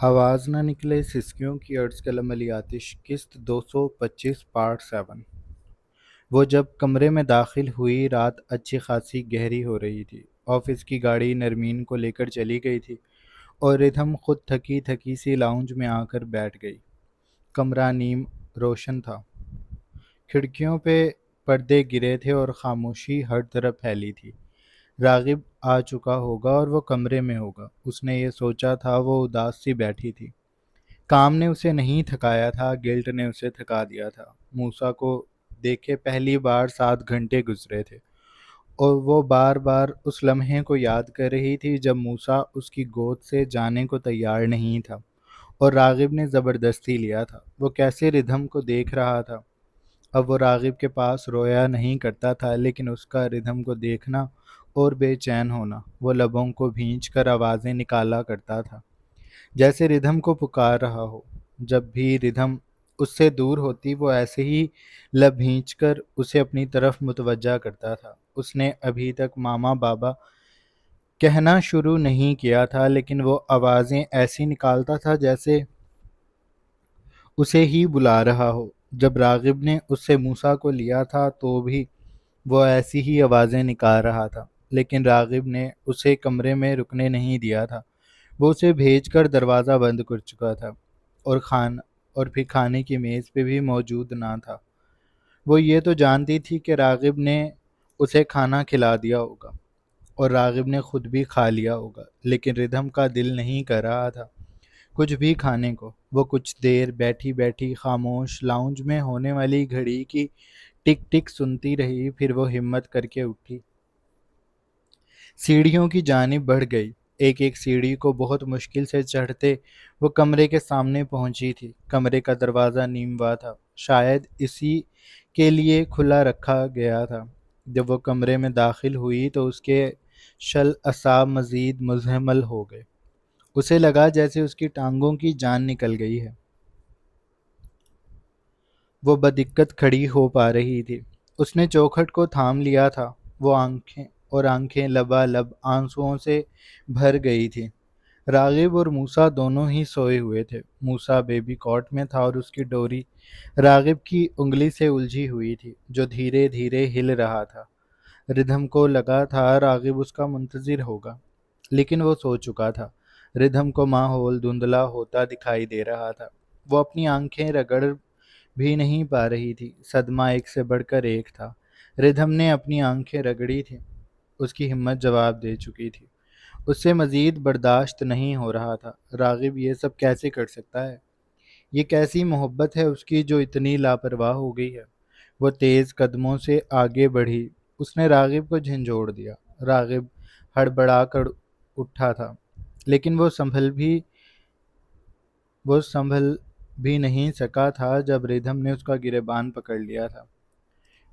آواز نہ نکلے سسکیوں کی ارض قلم علی آتش قسط 225 پارٹ 7۔ وہ جب کمرے میں داخل ہوئی رات اچھی خاصی گہری ہو رہی تھی۔ آفس کی گاڑی نرمین کو لے کر چلی گئی تھی اور ردھم خود تھکی تھکی سی لاؤنج میں آ کر بیٹھ گئی۔ کمرہ نیم روشن تھا، کھڑکیوں پہ پردے گرے تھے اور خاموشی ہر طرف پھیلی تھی۔ راغب آ چکا ہوگا اور وہ کمرے میں ہوگا، اس نے یہ سوچا تھا۔ وہ اداس سی بیٹھی تھی۔ کام نے اسے نہیں تھکایا تھا، گلٹ نے اسے تھکا دیا تھا۔ موسیٰ کو دیکھے پہلی بار 7 گھنٹے گزرے تھے اور وہ بار بار اس لمحے کو یاد کر رہی تھی جب موسیٰ اس کی گود سے جانے کو تیار نہیں تھا اور راغب نے زبردستی لیا تھا۔ وہ کیسے ردھم کو دیکھ رہا تھا۔ اب وہ راغب کے پاس رویا نہیں کرتا تھا، لیکن اس کا ردھم کو دیکھنا اور بے چین ہونا۔ وہ لبوں کو بھینچ کر آوازیں نکالا کرتا تھا جیسے ردھم کو پکار رہا ہو۔ جب بھی ردھم اس سے دور ہوتی وہ ایسے ہی لب بھینچ کر اسے اپنی طرف متوجہ کرتا تھا۔ اس نے ابھی تک ماما بابا کہنا شروع نہیں کیا تھا، لیکن وہ آوازیں ایسی نکالتا تھا جیسے اسے ہی بلا رہا ہو۔ جب راغب نے اس سے موسیٰ کو لیا تھا تو بھی وہ ایسی ہی آوازیں نکال رہا تھا، لیکن راغب نے اسے کمرے میں رکنے نہیں دیا تھا۔ وہ اسے بھیج کر دروازہ بند کر چکا تھا اور پھر کھانے کی میز پہ بھی موجود نہ تھا۔ وہ یہ تو جانتی تھی کہ راغب نے اسے کھانا کھلا دیا ہوگا اور راغب نے خود بھی کھا لیا ہوگا، لیکن ردھم کا دل نہیں کر رہا تھا کچھ بھی کھانے کو۔ وہ کچھ دیر بیٹھی بیٹھی خاموش لاؤنج میں ہونے والی گھڑی کی ٹک ٹک سنتی رہی، پھر وہ ہمت کر کے اٹھی، سیڑھیوں کی جانب بڑھ گئی۔ ایک ایک سیڑھی کو بہت مشکل سے چڑھتے وہ کمرے کے سامنے پہنچی تھی۔ کمرے کا دروازہ نیم وا تھا، شاید اسی کے لیے کھلا رکھا گیا تھا۔ جب وہ کمرے میں داخل ہوئی تو اس کے شل اعصاب مزید مزمل ہو گئے۔ اسے لگا جیسے اس کی ٹانگوں کی جان نکل گئی ہے۔ وہ بدقت کھڑی ہو پا رہی تھی۔ اس نے چوکھٹ کو تھام لیا تھا، وہ آنکھیں لبالب آنسوؤں سے بھر گئی تھی۔ راغب اور موسیٰ دونوں ہی سوئے ہوئے تھے۔ موسیٰ بیبی کاٹ میں تھا اور اس کی ڈوری راغب کی انگلی سے الجھی ہوئی تھی، جو دھیرے دھیرے ہل رہا تھا۔ ردھم کو لگا تھا راغب اس کا منتظر ہوگا، لیکن وہ سو چکا تھا۔ ردھم کو ماحول دھندلا ہوتا دکھائی دے رہا تھا۔ وہ اپنی آنکھیں رگڑ بھی نہیں پا رہی تھی، صدمہ ایک سے بڑھ کر ایک تھا۔ ردھم نے اپنی آنکھیں رگڑی تھیں، اس کی ہمت جواب دے چکی تھی۔ اس سے مزید برداشت نہیں ہو رہا تھا۔ راغب یہ سب کیسے کر سکتا ہے؟ یہ کیسی محبت ہے اس کی جو اتنی لاپرواہ ہو گئی ہے؟ وہ تیز قدموں سے آگے بڑھی، اس نے راغب کو جھنجھوڑ دیا۔ راغب ہڑبڑا کر اٹھا تھا، لیکن وہ سنبھل بھی نہیں سکا تھا جب ردھم نے اس کا گریبان پکڑ لیا تھا۔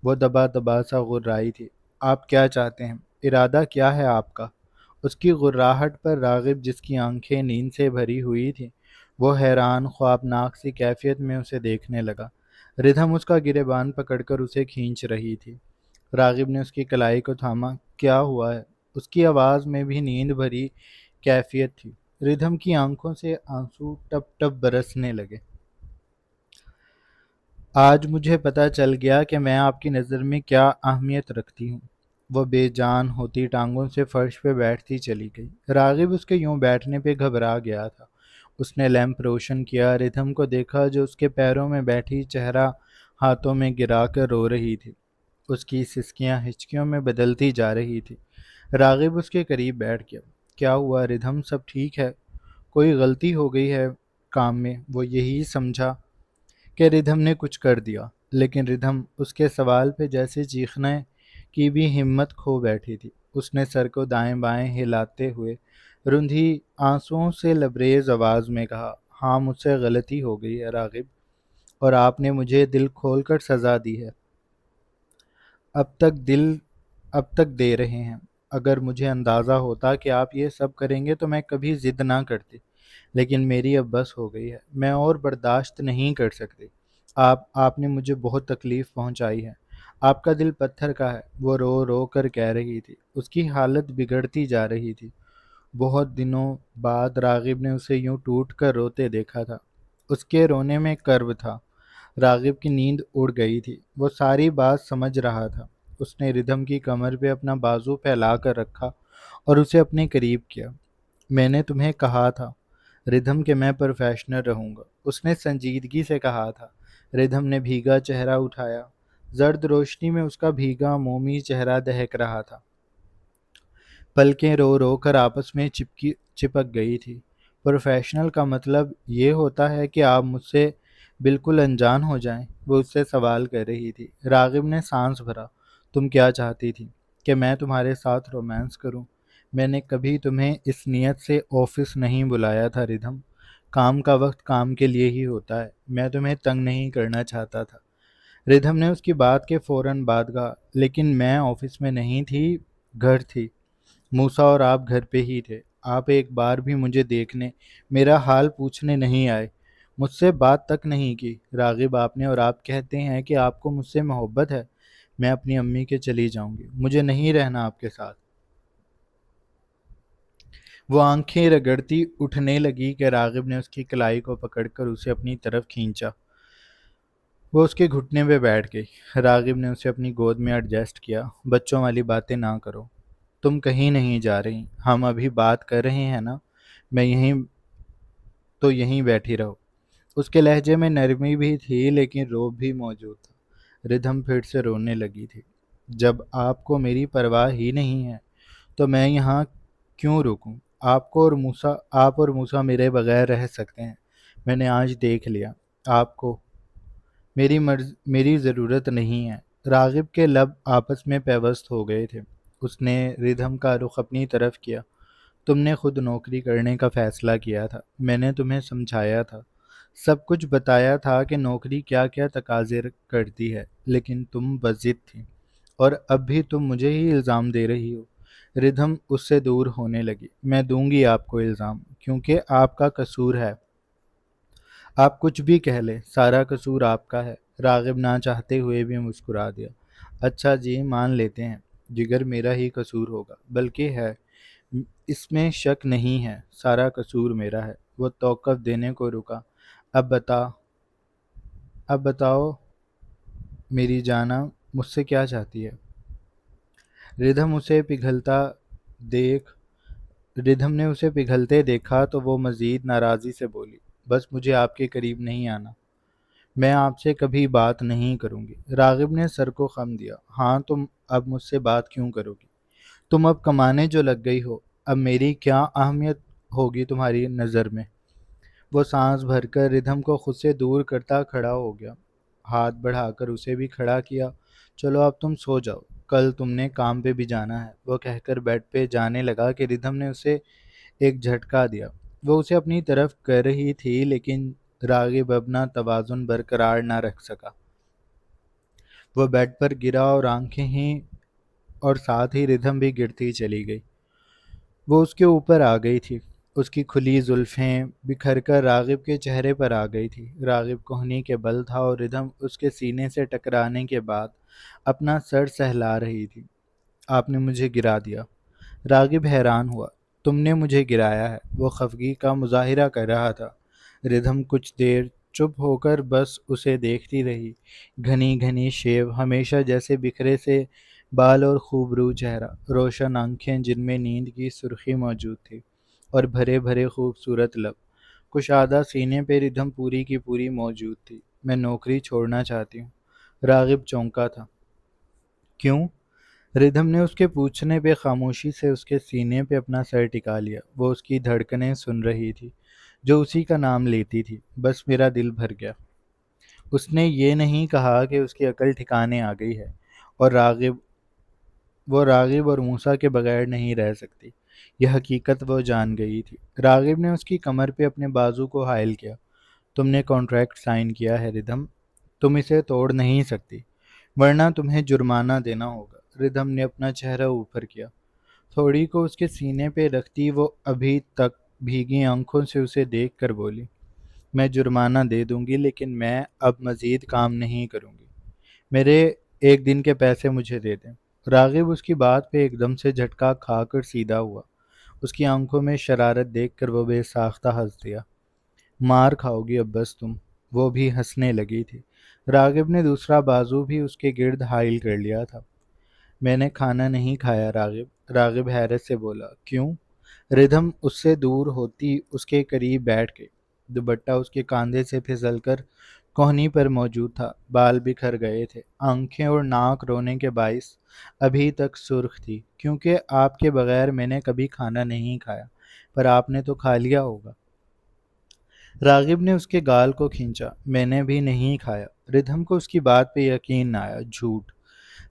وہ دبا دبا سا غرائی تھی۔ آپ کیا چاہتے ہیں؟ ارادہ کیا ہے آپ کا؟ اس کی غراہٹ پر راغب، جس کی آنکھیں نیند سے بھری ہوئی تھیں، وہ حیران خوابناک سی کیفیت میں اسے دیکھنے لگا۔ ردھم اس کا گریبان پکڑ کر اسے کھینچ رہی تھی۔ راغب نے اس کی کلائی کو تھاما۔ کیا ہوا ہے؟ اس کی آواز میں بھی نیند بھری کیفیت تھی۔ ردھم کی آنکھوں سے آنسو ٹپ ٹپ برسنے لگے۔ آج مجھے پتہ چل گیا کہ میں آپ کی نظر میں کیا اہمیت رکھتی ہوں۔ وہ بے جان ہوتی ٹانگوں سے فرش پہ بیٹھتی چلی گئی۔ راغب اس کے یوں بیٹھنے پہ گھبرا گیا تھا۔ اس نے لیمپ روشن کیا، ردھم کو دیکھا جو اس کے پیروں میں بیٹھی، چہرہ ہاتھوں میں گرا کر رو رہی تھی۔ اس کی سسکیاں ہچکیوں میں بدلتی جا رہی تھی۔ راغب اس کے قریب بیٹھ گیا۔ کیا ہوا ردھم؟ سب ٹھیک ہے؟ کوئی غلطی ہو گئی ہے کام میں؟ وہ یہی سمجھا کہ ردھم نے کچھ کر دیا، لیکن ردھم اس کے سوال پہ جیسے چیخنے کی بھی ہمت کھو بیٹھی تھی۔ اس نے سر کو دائیں بائیں ہلاتے ہوئے رندھی آنسوؤں سے لبریز آواز میں کہا، ہاں مجھ سے غلطی ہو گئی ہے راغب، اور آپ نے مجھے دل کھول کر سزا دی ہے۔ اب تک دے رہے ہیں۔ اگر مجھے اندازہ ہوتا کہ آپ یہ سب کریں گے تو میں کبھی ضد نہ کرتی، لیکن میری اب بس ہو گئی ہے، میں اور برداشت نہیں کر سکتی۔ آپ نے مجھے بہت تکلیف پہنچائی ہے۔ آپ کا دل پتھر کا ہے، وہ رو رو کر کہہ رہی تھی۔ اس کی حالت بگڑتی جا رہی تھی۔ بہت دنوں بعد راغب نے اسے یوں ٹوٹ کر روتے دیکھا تھا۔ اس کے رونے میں کرب تھا۔ راغب کی نیند اڑ گئی تھی۔ وہ ساری بات سمجھ رہا تھا۔ اس نے ردھم کی کمر پہ اپنا بازو پھیلا کر رکھا اور اسے اپنے قریب کیا۔ میں نے تمہیں کہا تھا ردھم کہ میں پروفیشنل رہوں گا، اس نے سنجیدگی سے کہا تھا۔ ردھم نے بھیگا چہرہ اٹھایا۔ زرد روشنی میں اس کا بھیگا مومی چہرہ دہک رہا تھا۔ پلکیں رو رو کر آپس میں چپک گئی تھی۔ پروفیشنل کا مطلب یہ ہوتا ہے کہ آپ مجھ سے بالکل انجان ہو جائیں؟ وہ اس سے سوال کر رہی تھی۔ راغب نے سانس بھرا۔ تم کیا چاہتی تھی؟ کہ میں تمہارے ساتھ رومانس کروں؟ میں نے کبھی تمہیں اس نیت سے آفس نہیں بلایا تھا ردھم۔ کام کا وقت کام کے لیے ہی ہوتا ہے۔ میں تمہیں تنگ نہیں کرنا چاہتا تھا۔ ردھم نے اس کی بات کے فوراً بعد کہا، لیکن میں آفس میں نہیں تھی، گھر تھی۔ موسیٰ اور آپ گھر پہ ہی تھے۔ آپ ایک بار بھی مجھے دیکھنے، میرا حال پوچھنے نہیں آئے، مجھ سے بات تک نہیں کی۔ راغب آپ نے، اور آپ کہتے ہیں کہ آپ کو مجھ سے محبت ہے۔ میں اپنی امی کے چلی جاؤں گی، مجھے نہیں رہنا آپ کے ساتھ۔ وہ آنکھیں رگڑتی اٹھنے لگی کہ راغب نے اس کی کلائی کو پکڑ کر اسے اپنی طرف کھینچا۔ وہ اس کے گھٹنے پہ بیٹھ گئی۔ راغب نے اسے اپنی گود میں ایڈجسٹ کیا۔ بچوں والی باتیں نہ کرو، تم کہیں نہیں جا رہی، ہم ابھی بات کر رہے ہیں نا، میں یہیں بیٹھی رہو۔ اس کے لہجے میں نرمی بھی تھی لیکن روب بھی موجود تھا۔ ردھم پھر سے رونے لگی تھی۔ جب آپ کو میری پرواہ ہی نہیں ہے تو میں یہاں کیوں رکوں؟ آپ اور موسیٰ میرے بغیر رہ سکتے ہیں۔ میں نے آج دیکھ لیا، آپ کو میری ضرورت نہیں ہے۔ راغب کے لب آپس میں پیوست ہو گئے تھے۔ اس نے ردھم کا رخ اپنی طرف کیا۔ تم نے خود نوکری کرنے کا فیصلہ کیا تھا، میں نے تمہیں سمجھایا تھا، سب کچھ بتایا تھا کہ نوکری کیا کیا تقاضے کرتی ہے، لیکن تم بضد تھی، اور اب بھی تم مجھے ہی الزام دے رہی ہو۔ ردھم اس سے دور ہونے لگی۔ میں دوں گی آپ کو الزام، کیونکہ آپ کا قصور ہے۔ آپ کچھ بھی کہہ لیں، سارا قصور آپ کا ہے۔ راغب نہ چاہتے ہوئے بھی مسکرا دیا۔ اچھا جی، مان لیتے ہیں، جگر میرا ہی قصور ہوگا، بلکہ ہے، اس میں شک نہیں ہے، سارا قصور میرا ہے۔ وہ توقف دینے کو رکا۔ اب بتاؤ میری جانا، مجھ سے کیا چاہتی ہے؟ دیکھ ردھم نے اسے پگھلتے دیکھا تو وہ مزید ناراضی سے بولی، بس مجھے آپ کے قریب نہیں آنا، میں آپ سے کبھی بات نہیں کروں گی۔ راغب نے سر کو خم دیا۔ ہاں، تم اب مجھ سے بات کیوں کرو گی؟ تم اب کمانے جو لگ گئی ہو، اب میری کیا اہمیت ہوگی تمہاری نظر میں؟ وہ سانس بھر کر ردھم کو خود سے دور کرتا کھڑا ہو گیا، ہاتھ بڑھا کر اسے بھی کھڑا کیا۔ چلو اب تم سو جاؤ، کل تم نے کام پہ بھی جانا ہے۔ وہ کہہ کر بیڈ پہ جانے لگا کہ ردھم نے اسے ایک جھٹکا دیا۔ وہ اسے اپنی طرف کر رہی تھی لیکن راغب اپنا توازن برقرار نہ رکھ سکا۔ وہ بیڈ پر گرا اور آنکھیں ہی اور ساتھ ہی ردھم بھی گرتی چلی گئی۔ وہ اس کے اوپر آ گئی تھی۔ اس کی کھلی زلفیں بکھر کر راغب کے چہرے پر آ گئی تھی۔ راغب کوہنی کے بل تھا اور ردھم اس کے سینے سے ٹکرانے کے بعد اپنا سر سہلا رہی تھی۔ آپ نے مجھے گرا دیا۔ راغب حیران ہوا۔ تم نے مجھے گرایا ہے؟ وہ خفگی کا مظاہرہ کر رہا تھا۔ ردھم کچھ دیر چپ ہو کر بس اسے دیکھتی رہی۔ گھنی گھنی شیو، ہمیشہ جیسے بکھرے سے بال اور خوبرو چہرہ، روشن آنکھیں جن میں نیند کی سرخی موجود تھی، اور بھرے بھرے خوبصورت لب، کشادہ سینے پہ ردھم پوری کی پوری موجود تھی۔ میں نوکری چھوڑنا چاہتی ہوں۔ راغب چونکا تھا۔ کیوں؟ ردھم نے اس کے پوچھنے پہ خاموشی سے اس کے سینے پہ اپنا سر ٹکا لیا۔ وہ اس کی دھڑکنیں سن رہی تھی جو اسی کا نام لیتی تھی۔ بس میرا دل بھر گیا۔ اس نے یہ نہیں کہا کہ اس کی عقل ٹھکانے آ گئی ہے اور وہ راغب اور موسیٰ کے بغیر نہیں رہ سکتی۔ یہ حقیقت وہ جان گئی تھی۔ راغب نے اس کی کمر پہ اپنے بازو کو حائل کیا۔ تم نے کانٹریکٹ سائن کیا ہے ردھم، تم اسے توڑ نہیں سکتی، ورنہ تمہیں جرمانہ دینا ہوگا۔ ردھم نے اپنا چہرہ اوپر کیا، تھوڑی کو اس کے سینے پہ رکھتی وہ ابھی تک بھیگی آنکھوں سے اسے دیکھ کر بولی، میں جرمانہ دے دوں گی لیکن میں اب مزید کام نہیں کروں گی، میرے ایک دن کے پیسے مجھے دے دیں۔ راغب اس کی بات پہ ایک دم سے جھٹکا کھا کر سیدھا ہوا۔ اس کی آنکھوں میں شرارت دیکھ کر وہ بے ساختہ ہنس دیا۔ مار کھاؤ گی اب بس تم۔ وہ بھی ہنسنے لگی تھی۔ راغب نے دوسرا بازو بھی اس کے گرد حائل کر لیا تھا۔ میں نے کھانا نہیں کھایا راغب، راغب حیرت سے بولا۔ کیوں؟ ردھم اس سے دور ہوتی اس کے قریب بیٹھ گئی۔ دوپٹہ اس کے کاندھے سے پھسل کر کوہنی پر موجود تھا، بال بکھر گئے تھے، آنکھیں اور ناک رونے کے باعث ابھی تک سرخ تھی۔ کیونکہ آپ کے بغیر میں نے کبھی کھانا نہیں کھایا، پر آپ نے تو کھا لیا ہوگا۔ راغب نے اس کے گال کو کھینچا۔ میں نے بھی نہیں کھایا۔ ردھم کو اس کی بات پہ یقین نہ آیا۔ جھوٹ!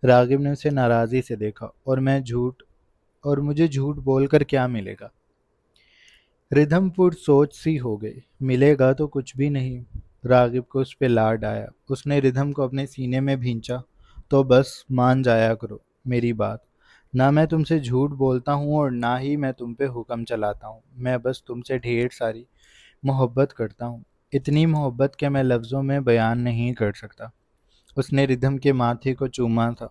راغب نے اسے ناراضی سے دیکھا۔ اور مجھے جھوٹ بول کر کیا ملے گا؟ ردھم پر سوچ سی ہو گئی۔ ملے گا تو کچھ بھی نہیں۔ راغب کو اس پہ لاڈ آیا۔ اس نے ردھم کو اپنے سینے میں بھینچا۔ تو بس مان جایا کرو میری بات۔ نہ میں تم سے جھوٹ بولتا ہوں اور نہ ہی میں تم پہ حکم چلاتا ہوں۔ میں بس تم سے ڈھیر ساری محبت کرتا ہوں، اتنی محبت کہ میں لفظوں میں بیان نہیں کر سکتا۔ اس نے ردھم کے ماتھے کو چوما تھا۔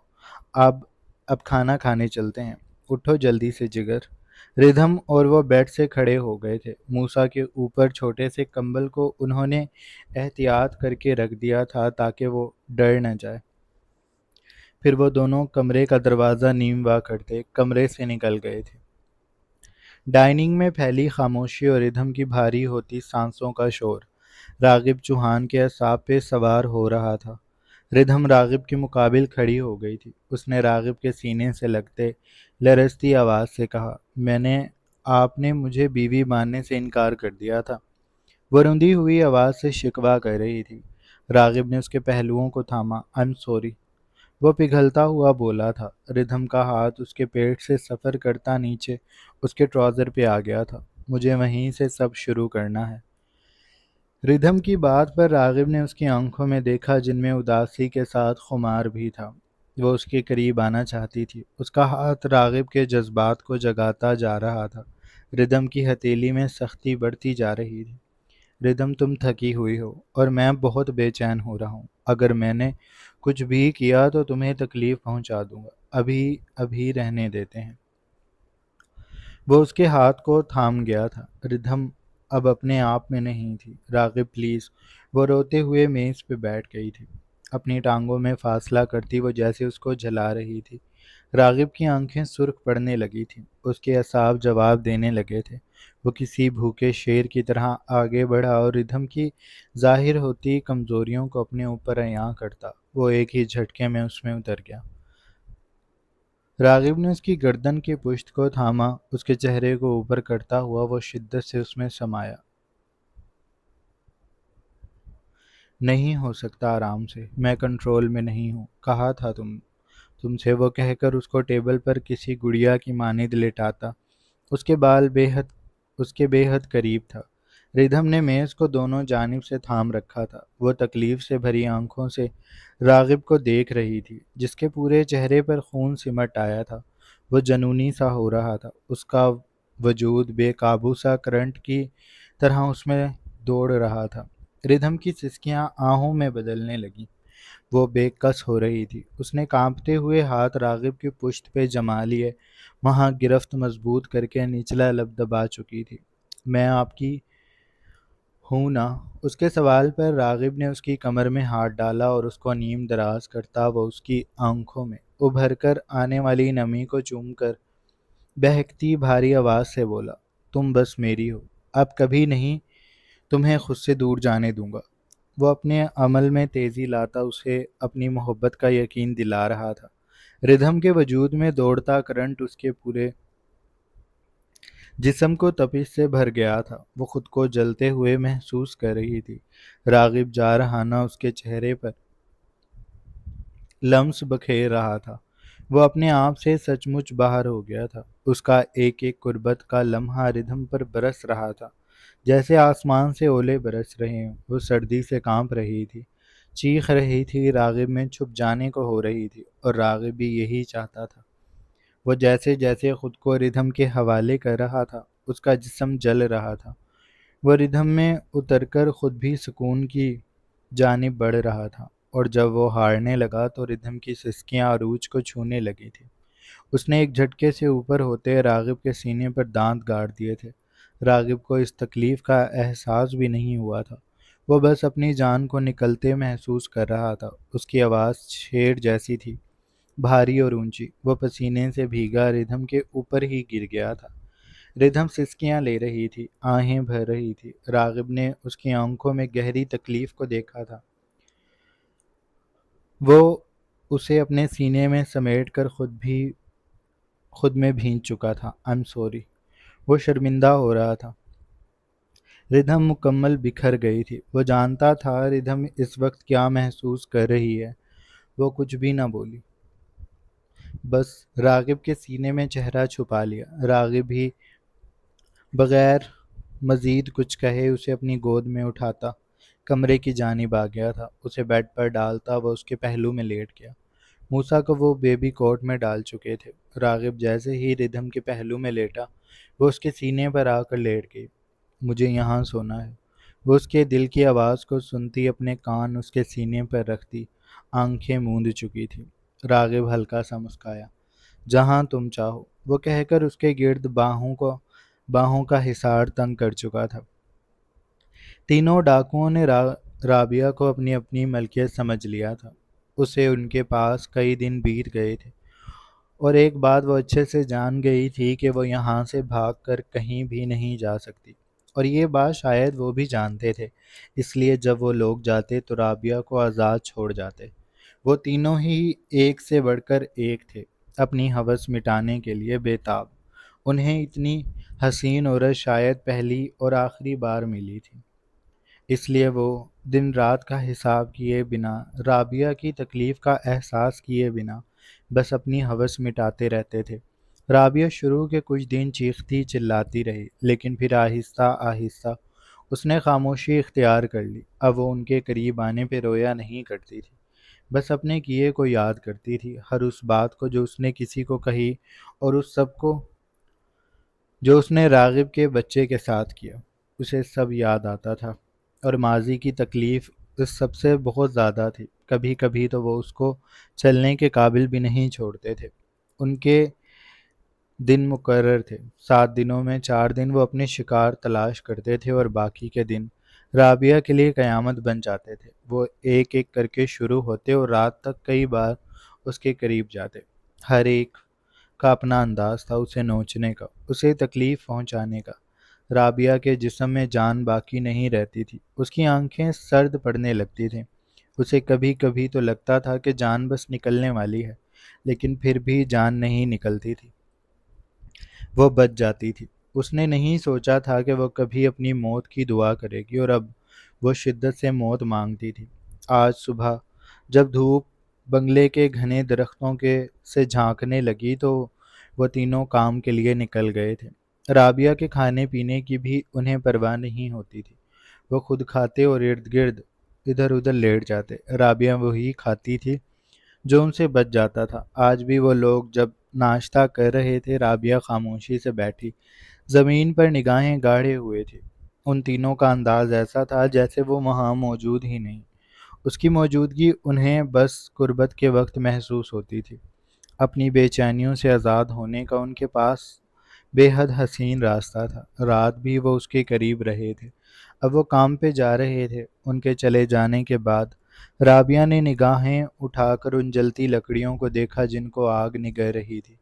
اب کھانا کھانے چلتے ہیں۔ اٹھو جلدی سے جگر۔ ردھم اور وہ بیڈ سے کھڑے ہو گئے تھے۔ موسیٰ کے اوپر چھوٹے سے کمبل کو انہوں نے احتیاط کر کے رکھ دیا تھا تاکہ وہ ڈر نہ جائے۔ پھر وہ دونوں کمرے کا دروازہ نیم وا کرتے کمرے سے نکل گئے تھے۔ ڈائننگ میں پھیلی خاموشی اور ردھم کی بھاری ہوتی سانسوں کا شور۔ راغب چوہان کے اعصاب پہ سوار ہو رہا تھا۔ ردھم راغب کے مقابل کھڑی ہو گئی تھی۔ اس نے راغب کے سینے سے لگتے لرزتی آواز سے کہا، آپ نے مجھے بیوی ماننے سے انکار کر دیا تھا۔ وہ روندی ہوئی آواز سے شکوہ کر رہی تھی۔ راغب نے اس کے پہلوؤں کو تھاما۔ I'm sorry۔ وہ پگھلتا ہوا بولا تھا۔ ردھم کا ہاتھ اس کے پیٹ سے سفر کرتا نیچے اس کے ٹراؤزر پہ آ گیا تھا۔ مجھے وہیں سے سب شروع کرنا ہے۔ ردھم کی بات پر راغب نے اس کی آنکھوں میں دیکھا جن میں اداسی کے ساتھ خمار بھی تھا۔ وہ اس کے قریب آنا چاہتی تھی۔ اس کا ہاتھ راغب کے جذبات کو جگاتا جا رہا تھا۔ ردھم کی ہتھیلی میں سختی بڑھتی جا رہی تھی۔ ردھم تم تھکی ہوئی ہو اور میں بہت بے چین ہو رہا ہوں۔ اگر میں نے کچھ بھی کیا تو تمہیں تکلیف پہنچا دوں گا۔ ابھی رہنے دیتے ہیں۔ وہ اس کے ہاتھ کو تھام گیا تھا۔ ردھم اب اپنے آپ میں نہیں تھی۔ راغب پلیز۔ وہ روتے ہوئے میز پہ بیٹھ گئی تھی، اپنی ٹانگوں میں فاصلہ کرتی وہ جیسے اس کو جلا رہی تھی۔ راغب کی آنکھیں سرخ پڑنے لگی تھیں۔ اس کے اعصاب جواب دینے لگے تھے۔ وہ کسی بھوکے شیر کی طرح آگے بڑھا اور ردھم کی ظاہر ہوتی کمزوریوں کو اپنے اوپر عیاں کرتا۔ وہ ایک ہی جھٹکے میں اس میں اتر گیا۔ راغب نے اس کی گردن کی پشت کو تھاما۔ اس کے چہرے کو اوپر کرتا ہوا وہ شدت سے اس میں سمایا۔ نہیں ہو سکتا آرام سے، میں کنٹرول میں نہیں ہوں۔ کہا تھا تم سے، وہ کہہ کر اس کو ٹیبل پر کسی گڑیا کی مانند لٹاتا۔ اس کے بے حد قریب تھا۔ ردھم نے میز کو دونوں جانب سے تھام رکھا تھا۔ وہ تکلیف سے بھری آنکھوں سے راغب کو دیکھ رہی تھی، جس کے پورے چہرے پر خون سمٹ آیا تھا۔ وہ جنونی سا ہو رہا تھا۔ اس کا وجود بے قابو سا کرنٹ کی طرح اس میں دوڑ رہا تھا۔ ردھم کی سسکیاں آہوں میں بدلنے لگیں۔ وہ بے کس ہو رہی تھی۔ اس نے کانپتے ہوئے ہاتھ راغب کی پشت پہ جما لیے، وہاں گرفت مضبوط کر کے نچلا لب دبا چکی تھی۔ میں آپ کی ہوں نا؟ اس کے سوال پر راغب نے اس کی کمر میں ہاتھ ڈالا اور اس کو نیم دراز کرتا وہ اس کی آنکھوں میں ابھر کر آنے والی نمی کو چوم کر بہکتی بھاری آواز سے بولا، تم بس میری ہو، اب کبھی نہیں تمہیں خود سے دور جانے دوں گا۔ وہ اپنے عمل میں تیزی لاتا اسے اپنی محبت کا یقین دلا رہا تھا۔ ردھم کے وجود میں دوڑتا کرنٹ اس کے پورے جسم کو تپش سے بھر گیا تھا۔ وہ خود کو جلتے ہوئے محسوس کر رہی تھی۔ راغب جارحانہ اس کے چہرے پر لمس بکھیر رہا تھا۔ وہ اپنے آپ سے سچ مچ باہر ہو گیا تھا۔ اس کا ایک ایک قربت کا لمحہ ردھم پر برس رہا تھا جیسے آسمان سے اولے برس رہے ہوں۔ وہ سردی سے کانپ رہی تھی، چیخ رہی تھی، راغب میں چھپ جانے کو ہو رہی تھی، اور راغب بھی یہی چاہتا تھا۔ وہ جیسے جیسے خود کو ردھم کے حوالے کر رہا تھا، اس کا جسم جل رہا تھا۔ وہ ردھم میں اتر کر خود بھی سکون کی جانب بڑھ رہا تھا، اور جب وہ ہارنے لگا تو ردھم کی سسکیاں عروج کو چھونے لگی تھی۔ اس نے ایک جھٹکے سے اوپر ہوتے راغب کے سینے پر دانت گاڑ دیے تھے۔ راغب کو اس تکلیف کا احساس بھی نہیں ہوا تھا، وہ بس اپنی جان کو نکلتے محسوس کر رہا تھا۔ اس کی آواز شیر جیسی تھی، بھاری اور اونچی۔ وہ پسینے سے بھیگا ردھم کے اوپر ہی گر گیا تھا۔ ردھم سسکیاں لے رہی تھی، آہیں بھر رہی تھی۔ راغب نے اس کی آنکھوں میں گہری تکلیف کو دیکھا تھا۔ وہ اسے اپنے سینے میں سمیٹ کر خود میں بھیج چکا تھا۔ I'm sorry۔ وہ شرمندہ ہو رہا تھا۔ ردھم مکمل بکھر گئی تھی۔ وہ جانتا تھا ردھم اس وقت کیا محسوس کر رہی ہے۔ وہ کچھ بھی نہ بولی، بس راغب کے سینے میں چہرہ چھپا لیا۔ راغب بھی بغیر مزید کچھ کہے اسے اپنی گود میں اٹھاتا کمرے کی جانب آ گیا تھا۔ اسے بیڈ پر ڈالتا وہ اس کے پہلو میں لیٹ گیا۔ موسیٰ کو وہ بیبی کوٹ میں ڈال چکے تھے۔ راغب جیسے ہی ردھم کے پہلو میں لیٹا، وہ اس کے سینے پر آ کر لیٹ گئی۔ مجھے یہاں سونا ہے۔ وہ اس کے دل کی آواز کو سنتی اپنے کان اس کے سینے پر رکھتی آنکھیں موند چکی تھی۔ راغب ہلکا سا مسکایا۔ جہاں تم چاہو، وہ کہہ کر اس کے گرد باہوں کا حصار تنگ کر چکا تھا۔ تینوں ڈاکوؤں نے رابعہ کو اپنی اپنی ملکیت سمجھ لیا تھا۔ اسے ان کے پاس کئی دن بیت گئے تھے، اور ایک بات وہ اچھے سے جان گئی تھی کہ وہ یہاں سے بھاگ کر کہیں بھی نہیں جا سکتی، اور یہ بات شاید وہ بھی جانتے تھے۔ اس لیے جب وہ لوگ جاتے تو رابعہ کو آزاد چھوڑ جاتے۔ وہ تینوں ہی ایک سے بڑھ کر ایک تھے، اپنی ہوس مٹانے کے لیے بے تاب۔ انہیں اتنی حسین عورت شاید پہلی اور آخری بار ملی تھی، اس لیے وہ دن رات کا حساب کیے بنا، رابعہ کی تکلیف کا احساس کیے بنا بس اپنی ہوس مٹاتے رہتے تھے۔ رابعہ شروع کے کچھ دن چیختی چلاتی رہی، لیکن پھر آہستہ آہستہ اس نے خاموشی اختیار کر لی۔ اب وہ ان کے قریب آنے پہ رویا نہیں کرتی تھی، بس اپنے کیے کو یاد کرتی تھی، ہر اس بات کو جو اس نے کسی کو کہی، اور اس سب کو جو اس نے راغب کے بچے کے ساتھ کیا۔ اسے سب یاد آتا تھا، اور ماضی کی تکلیف اس سب سے بہت زیادہ تھی۔ کبھی کبھی تو وہ اس کو چلنے کے قابل بھی نہیں چھوڑتے تھے۔ ان کے دن مقرر تھے، 7 دنوں میں 4 دن وہ اپنے شکار تلاش کرتے تھے، اور باقی کے دن رابعہ کے لیے قیامت بن جاتے تھے۔ وہ ایک ایک کر کے شروع ہوتے اور رات تک کئی بار اس کے قریب جاتے۔ ہر ایک کا اپنا انداز تھا، اسے نوچنے کا، اسے تکلیف پہنچانے کا۔ رابعہ کے جسم میں جان باقی نہیں رہتی تھی، اس کی آنکھیں سرد پڑنے لگتی تھیں۔ اسے کبھی کبھی تو لگتا تھا کہ جان بس نکلنے والی ہے، لیکن پھر بھی جان نہیں نکلتی تھی، وہ بچ جاتی تھی۔ اس نے نہیں سوچا تھا کہ وہ کبھی اپنی موت کی دعا کرے گی، اور اب وہ شدت سے موت مانگتی تھی۔ آج صبح جب دھوپ بنگلے کے گھنے درختوں سے جھانکنے لگی تو وہ تینوں کام کے لیے نکل گئے تھے۔ رابعہ کے کھانے پینے کی بھی انہیں پرواہ نہیں ہوتی تھی، وہ خود کھاتے اور ارد گرد ادھر ادھر لیٹ جاتے۔ رابعہ وہی کھاتی تھی جو ان سے بچ جاتا تھا۔ آج بھی وہ لوگ جب ناشتہ کر رہے تھے، رابعہ خاموشی سے بیٹھی زمین پر نگاہیں گاڑے ہوئے تھی۔ ان تینوں کا انداز ایسا تھا جیسے وہ وہاں موجود ہی نہیں، اس کی موجودگی انہیں بس قربت کے وقت محسوس ہوتی تھی۔ اپنی بے چینیوں سے آزاد ہونے کا ان کے پاس بے حد حسین راستہ تھا۔ رات بھی وہ اس کے قریب رہے تھے۔ اب وہ کام پہ جا رہے تھے۔ ان کے چلے جانے کے بعد رابعہ نے نگاہیں اٹھا کر ان جلتی لکڑیوں کو دیکھا جن کو آگ نگل رہی تھی۔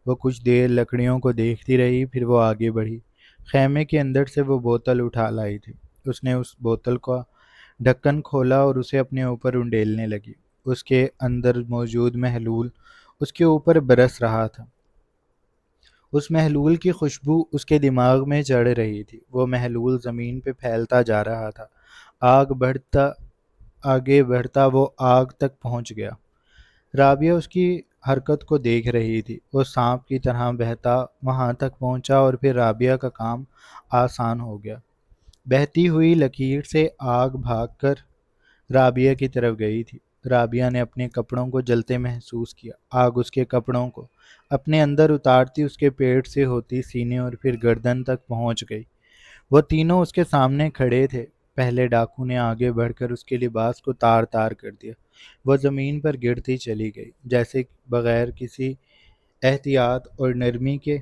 وہ کچھ دیر لکڑیوں کو دیکھتی رہی، پھر وہ آگے بڑھی۔ خیمے کے اندر سے وہ بوتل اٹھا لائی تھی۔ اس نے اس بوتل کا ڈھکن کھولا اور اسے اپنے اوپر انڈیلنے لگی۔ اس کے اندر موجود محلول اس کے اوپر برس رہا تھا۔ اس محلول کی خوشبو اس کے دماغ میں چڑھ رہی تھی۔ وہ محلول زمین پہ پھیلتا جا رہا تھا۔ آگے بڑھتا وہ آگ تک پہنچ گیا۔ رابعہ اس کی حرکت کو دیکھ رہی تھی۔ وہ سانپ کی طرح بہتا وہاں تک پہنچا، اور پھر رابعہ کا کام آسان ہو گیا۔ بہتی ہوئی لکیر سے آگ بھاگ کر رابعہ کی طرف گئی تھی۔ رابعہ نے اپنے کپڑوں کو جلتے محسوس کیا۔ آگ اس کے کپڑوں کو اپنے اندر اتارتی اس کے پیٹ سے ہوتی سینے اور پھر گردن تک پہنچ گئی۔ وہ تینوں اس کے سامنے کھڑے تھے۔ پہلے ڈاکو نے آگے بڑھ کر اس کے لباس کو تار کر دیا۔ وہ زمین پر گرتی چلی گئی، جیسے بغیر کسی احتیاط اور نرمی کے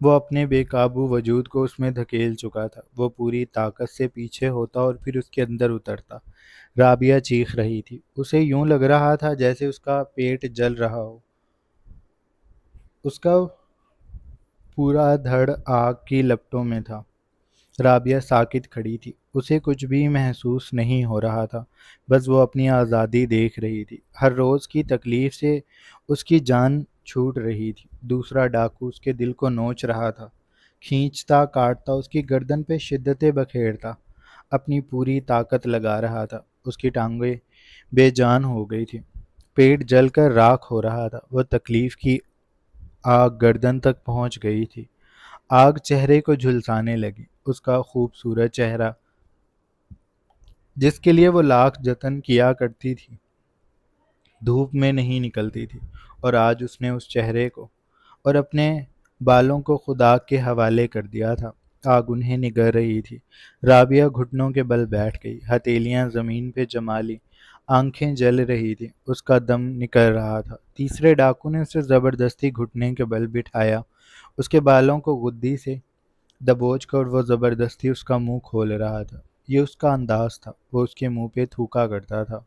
وہ اپنے بے قابو وجود کو اس میں دھکیل چکا تھا۔ وہ پوری طاقت سے پیچھے ہوتا اور پھر اس کے اندر اترتا۔ رابعہ چیخ رہی تھی۔ اسے یوں لگ رہا تھا جیسے اس کا پیٹ جل رہا ہو۔ اس کا پورا دھڑ آگ کی لپٹوں میں تھا۔ رابعہ ساکت کھڑی تھی۔ اسے کچھ بھی محسوس نہیں ہو رہا تھا، بس وہ اپنی آزادی دیکھ رہی تھی۔ ہر روز کی تکلیف سے اس کی جان چھوٹ رہی تھی۔ دوسرا ڈاکو اس کے دل کو نوچ رہا تھا، کھینچتا، کاٹتا، اس کی گردن پہ شدتیں بکھیرتا، اپنی پوری طاقت لگا رہا تھا۔ اس کی ٹانگیں بے جان ہو گئی تھی، پیٹ جل کر راکھ ہو رہا تھا۔ وہ تکلیف کی آگ گردن تک پہنچ گئی تھی۔ آگ چہرے کو جھلسانے لگی۔ اس کا خوبصورت چہرہ جس کے لیے وہ لاکھ جتن کیا کرتی تھی، دھوپ میں نہیں نکلتی تھی، اور آج اس نے اس چہرے کو اور اپنے بالوں کو خدا کے حوالے کر دیا تھا۔ آگ انہیں نگل رہی تھی۔ رابعہ گھٹنوں کے بل بیٹھ گئی، ہتھیلیاں زمین پہ جما لی، آنکھیں جل رہی تھیں، اس کا دم نکل رہا تھا۔ تیسرے ڈاکو نے اسے زبردستی گھٹنے کے بل بٹھایا، اس کے بالوں کو گدی سے دبوچ کر وہ زبردستی اس کا منہ کھول رہا تھا۔ یہ اس کا انداز تھا، وہ اس کے منہ پہ تھوکا کرتا تھا،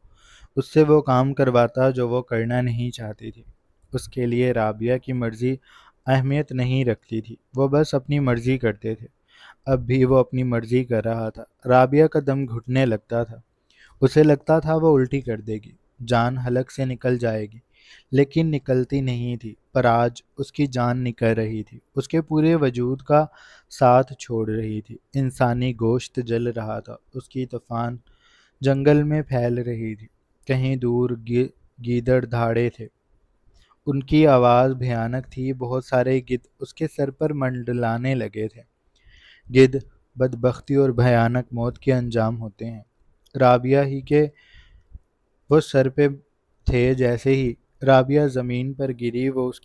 اس سے وہ کام کرواتا جو وہ کرنا نہیں چاہتی تھی۔ اس کے لیے رابعہ کی مرضی اہمیت نہیں رکھتی تھی، وہ بس اپنی مرضی کرتے تھے۔ اب بھی وہ اپنی مرضی کر رہا تھا۔ رابعہ کا دم گھٹنے لگتا تھا، اسے لگتا تھا وہ الٹی کر دے گی، جان حلق سے نکل جائے گی، لیکن نکلتی نہیں تھی۔ پر آج اس کی جان نکل رہی تھی، اس کے پورے وجود کا ساتھ چھوڑ رہی تھی۔ انسانی گوشت جل رہا تھا، اس کی طوفان جنگل میں پھیل رہی تھی۔ کہیں دور گیدڑ دھاڑے تھے، ان کی آواز بھیانک تھی۔ بہت سارے گدھ اس کے سر پر منڈلانے لگے تھے۔ گدھ بدبختی اور بھیانک موت کے انجام ہوتے ہیں۔ رابعہ ہی کے وہ سر پہ تھے۔ جیسے ہی رابعہ زمین پر گری اس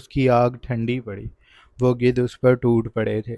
کی آگ ٹھنڈی پڑی۔ وہ گدھ اس پر ٹوٹ پڑے تھے،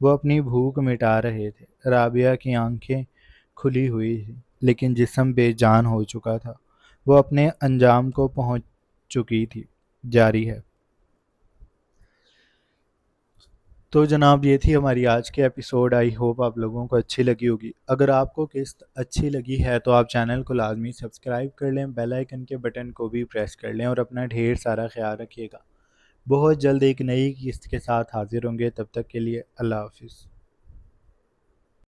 وہ اپنی بھوک مٹا رہے تھے۔ رابعہ کی آنکھیں کھلی ہوئی تھی، لیکن جسم بے جان ہو چکا تھا۔ وہ اپنے انجام کو پہنچ چکی تھی۔ جاری ہے۔ تو جناب یہ تھی ہماری آج کے ایپیسوڈ۔ آئی ہوپ آپ لوگوں کو اچھی لگی ہوگی۔ اگر آپ کو قسط اچھی لگی ہے تو آپ چینل کو لازمی سبسکرائب کر لیں، بیل آئیکن کے بٹن کو بھی پریس کر لیں، اور اپنا ڈھیر سارا خیال رکھیے گا۔ بہت جلد ایک نئی قسط کے ساتھ حاضر ہوں گے، تب تک کے لیے اللہ حافظ۔